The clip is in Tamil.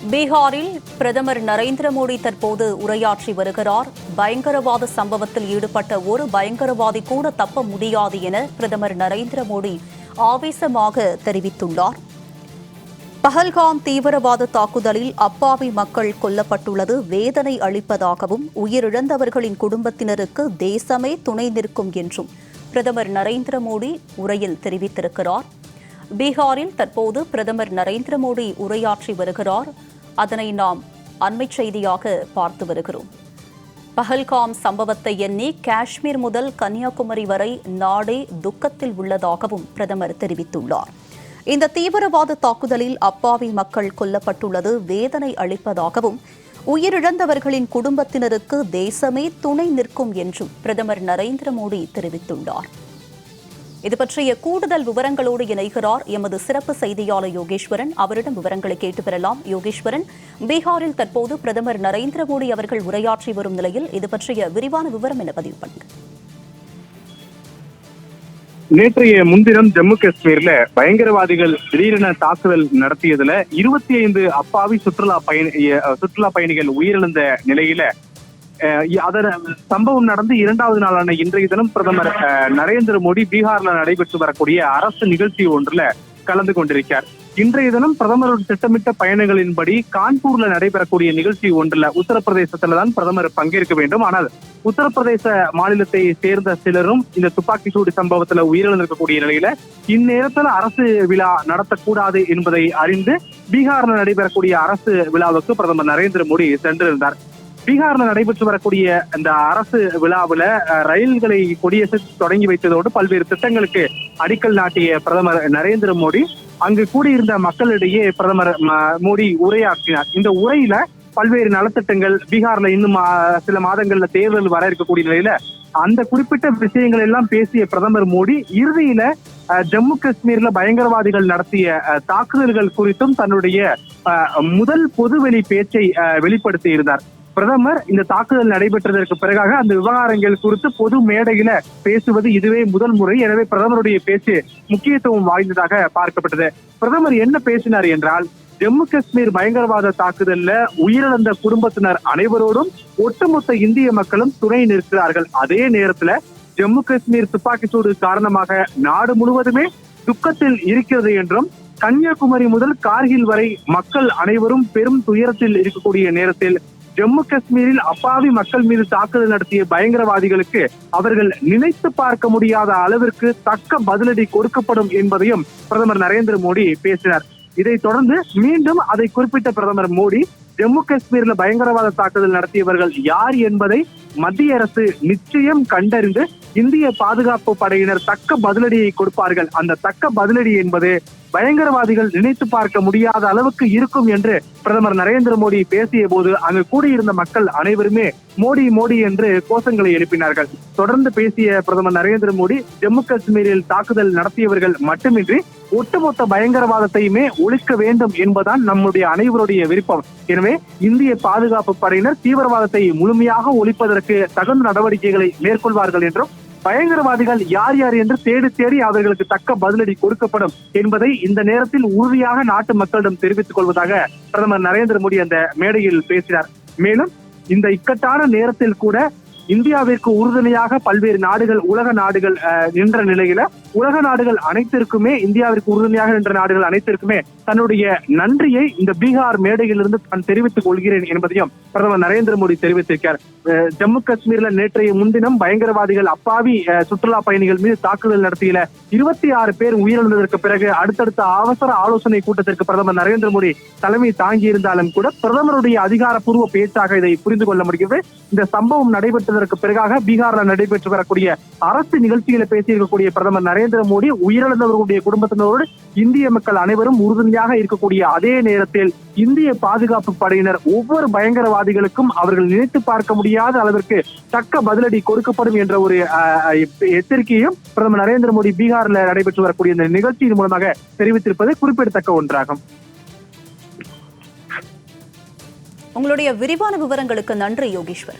பீகாரில் பிரதமர் நரேந்திர மோடி தற்போது உரையாற்றி வருகிறார். பயங்கரவாத சம்பவத்தில் ஈடுபட்ட ஒரு பயங்கரவாதி கூட தப்ப முடியாது என பிரதமர் நரேந்திர மோடி ஆவேசமாக தெரிவித்துள்ளார். பஹல்காம் தீவிரவாத தாக்குதலில் அப்பாவி மக்கள் கொல்லப்பட்டுள்ளது வேதனை அளிப்பதாகவும் உயிரிழந்தவர்களின் குடும்பத்தினருக்கு தேசமே துணை நிற்கும் என்றும் பிரதமர் நரேந்திர மோடி உரையில் தெரிவித்திருக்கிறார். பீகாரில் தற்போது பிரதமர் நரேந்திர மோடி உரையாற்றி வருகிறார். அதனை நாம் அண்மைச் செய்தியாக பார்த்து வருகிறோம். பஹல்காம் சம்பவத்தை எண்ணி காஷ்மீர் முதல் கன்னியாகுமரி வரை நாடே துக்கத்தில் உள்ளதாகவும் பிரதமர் தெரிவித்துள்ளார். இந்த தீவிரவாத தாக்குதலில் அப்பாவி மக்கள் கொல்லப்பட்டுள்ளது வேதனை அளிப்பதாகவும் உயிரிழந்தவர்களின் குடும்பத்தினருக்கு தேசமே துணை நிற்கும் என்றும் பிரதமர் நரேந்திர மோடி தெரிவித்துள்ளார். இது பற்றிய கூடுதல் விவரங்களோடு இணைகிறார் எமது சிறப்பு செய்தியாளர் யோகேஸ்வரன். அவரிடம் விவரங்களை கேட்டு பெறலாம். யோகேஸ்வரன், பீகாரில் தற்போது பிரதமர் நரேந்திர மோடி அவர்கள் உரையாற்றி வரும் நிலையில் இது பற்றிய விரிவான விவரம் என பதிவு பண்ணுங்க. நேற்றைய முன்தினம் ஜம்மு காஷ்மீர்ல பயங்கரவாதிகள் திடீரென தாக்குதல் நடத்தியதுல 25 அப்பாவி சுற்றுலா பயணிகள் உயிரிழந்த நிலையில அதன் சம்பவம் நடந்து 2வது நாளான இன்றைய தினம் பிரதமர் நரேந்திர மோடி பீகார்ல நடைபெற்று வரக்கூடிய அரசு நிகழ்ச்சி ஒன்றுல கலந்து கொண்டிருக்கிறார். இன்றைய தினம் பிரதமர் திட்டமிட்ட பயணங்களின்படி கான்பூர்ல நடைபெறக்கூடிய நிகழ்ச்சி ஒன்றுல உத்தரப்பிரதேசத்துல தான் பிரதமர் பங்கேற்க வேண்டும். ஆனால் உத்தரப்பிரதேச மாநிலத்தை சேர்ந்த சிலரும் இந்த துப்பாக்கி சூடு சம்பவத்துல உயிரிழந்திருக்கக்கூடிய நிலையில இந்நேரத்தில் அரசு விழா நடத்தக்கூடாது என்பதை அறிந்து பீகார்ல நடைபெறக்கூடிய அரசு விழாவுக்கு பிரதமர் நரேந்திர மோடி சென்றிருந்தார். பீகார்ல நடைபெற்று வரக்கூடிய இந்த அரசு விழாவில் ரயில்களை கொடியசைத்து தொடங்கி வைத்ததோடு பல்வேறு திட்டங்களுக்கு அடிக்கல் நாட்டிய பிரதமர் நரேந்திர மோடி அங்கு கூடியிருந்த மக்களிடையே பிரதமர் மோடி உரையாற்றினார். இந்த உரையில பல்வேறு நலத்திட்டங்கள், பீகார்ல இன்னும் சில மாதங்கள்ல தேர்தல் வர இருக்கக்கூடிய நிலையில அந்த குறிப்பிட்ட விஷயங்கள் எல்லாம் பேசிய பிரதமர் மோடி இறுதியில ஜம்மு காஷ்மீர்ல பயங்கரவாதிகள் நடத்திய தாக்குதல்கள் குறித்தும் தன்னுடைய முதல் பொதுவெளி பேச்சை வெளிப்படுத்தி இருந்தார். பிரதமர் இந்த தாக்குதல் நடைபெற்றதற்கு பிறகாக அந்த விவகாரங்கள் குறித்து பொது மேடையில பேசுவது இதுவே முதல் முறை. எனவே பிரதமருடைய பேச்சு முக்கியத்துவம் வாய்ந்ததாக பார்க்கப்பட்டது. பிரதமர் என்ன பேசினார் என்றால், ஜம்மு காஷ்மீர் பயங்கரவாத தாக்குதல்ல உயிரிழந்த குடும்பத்தினர் அனைவரோடும் ஒட்டுமொத்த இந்திய மக்களும் துணை நிற்கிறார்கள். அதே நேரத்துல ஜம்மு காஷ்மீர் துப்பாக்கிச்சூடு காரணமாக நாடு முழுவதுமே துக்கத்தில் இருக்கிறது என்றும், கன்னியாகுமரி முதல் கார்கில் வரை மக்கள் அனைவரும் பெரும் துயரத்தில் இருக்கக்கூடிய நேரத்தில் ஜம்மு காஷ்மீரில் அப்பாவி மக்கள் மீது தாக்குதல் நடத்திய பயங்கரவாதிகளுக்கு அவர்கள் நினைத்து பார்க்க முடியாத அளவிற்கு தக்க பதிலடி கொடுக்கப்படும் என்பதையும் பிரதமர் நரேந்திர மோடி பேசினார். இதைத் தொடர்ந்து மீண்டும் அதை குறிப்பிட்ட பிரதமர் மோடி, ஜம்மு காஷ்மீர்ல பயங்கரவாத தாக்குதல் நடத்தியவர்கள் யார் என்பதை மத்திய அரசு நிச்சயம் கண்டறிந்து இந்திய பாதுகாப்பு படையினர் தக்க பதிலடியை கொடுப்பார்கள். அந்த தக்க பதிலடி என்பது பயங்கரவாதிகள் நினைத்து பார்க்க முடியாத அளவுக்கு இருக்கும் என்று பிரதமர் நரேந்திர மோடி பேசிய போது அங்கு கூடியிருந்த மக்கள் அனைவருமே மோடி மோடி என்று கோஷங்களை எழுப்பினார்கள். தொடர்ந்து பேசிய பிரதமர் நரேந்திர மோடி, ஜம்மு காஷ்மீரில் தாக்குதல் நடத்தியவர்கள் மட்டுமின்றி ஒட்டுமொத்த பயங்கரவாதத்தையுமே ஒழிக்க வேண்டும் என்பதுதான் நம்முடைய அனைவருடைய விருப்பம். எனவே இந்திய பாதுகாப்பு படையினர் தீவிரவாதத்தை முழுமையாக ஒழிப்பதற்கு தகுந்த நடவடிக்கைகளை மேற்கொள்வார்கள் என்றும், பயங்கரவாதிகள் யார் யார் என்று தேடி தேடி அவர்களுக்கு தக்க பதிலடி கொடுக்கப்படும் என்பதை இந்த நேரத்தில் உறுதியாக நாட்டு மக்களிடம் தெரிவித்துக் கொள்வதாக பிரதமர் நரேந்திர மோடி அந்த மேடையில் பேசினார். மேலும் இந்த இக்கட்டான நேரத்தில் கூட இந்தியாவிற்கு உறுதுணையாக பல்வேறு நாடுகள், உலக நாடுகள் நின்ற நிலையில உலக நாடுகள் அனைத்திற்குமே, இந்தியாவிற்கு உறுதுணையாக நின்ற நாடுகள் அனைத்திற்குமே தன்னுடைய நன்றியை இந்த பீகார் மேடையிலிருந்து தான் தெரிவித்துக் கொள்கிறேன் என்பதையும் பிரதமர் நரேந்திர மோடி தெரிவித்திருக்கிறார். ஜம்மு காஷ்மீர்ல நேற்றைய முன்தினம் பயங்கரவாதிகள் அப்பாவி சுற்றுலா பயணிகள் மீது தாக்குதல் நடத்திய 26 பேர் உயிரிழந்ததற்கு பிறகு அடுத்தடுத்த அவசர ஆலோசனை கூட்டத்திற்கு பிரதமர் நரேந்திர மோடி தலைமை தாங்கியிருந்தாலும் கூட பிரதமருடைய அதிகாரப்பூர்வ பேச்சாக இதை புரிந்து கொள்ள முடிகிறது. இந்த சம்பவம் நடைபெற்றதற்கு பிறகாக பீகார்ல நடைபெற்று வரக்கூடிய அரசு நிகழ்ச்சிகளை பேசியிருக்கக்கூடிய பிரதமர் நரேந்திர மோடி உயிரிழந்தவர்களுடைய குடும்பத்தினரோடு இந்திய மக்கள் அனைவரும் உறுதுணையாக இருக்கக்கூடிய அதே நேரத்தில் இந்திய பாதுகாப்பு படையினர் ஒவ்வொரு பயங்கரவாதிகளுக்கும் அவர்கள் நினைத்து பார்க்க முடியாத அளவிற்கு தக்க பதிலடி கொடுக்கப்படும் என்ற ஒரு எச்சரிக்கையும் பிரதமர் நரேந்திர மோடி பீகார்ல நடைபெற்று வரக்கூடிய இந்த நிகழ்ச்சியின் மூலமாக தெரிவித்திருப்பது குறிப்பிடத்தக்க ஒன்றாகும். உங்களுடைய விரிவான விவரங்களுக்கு நன்றி யோகேஸ்வர்.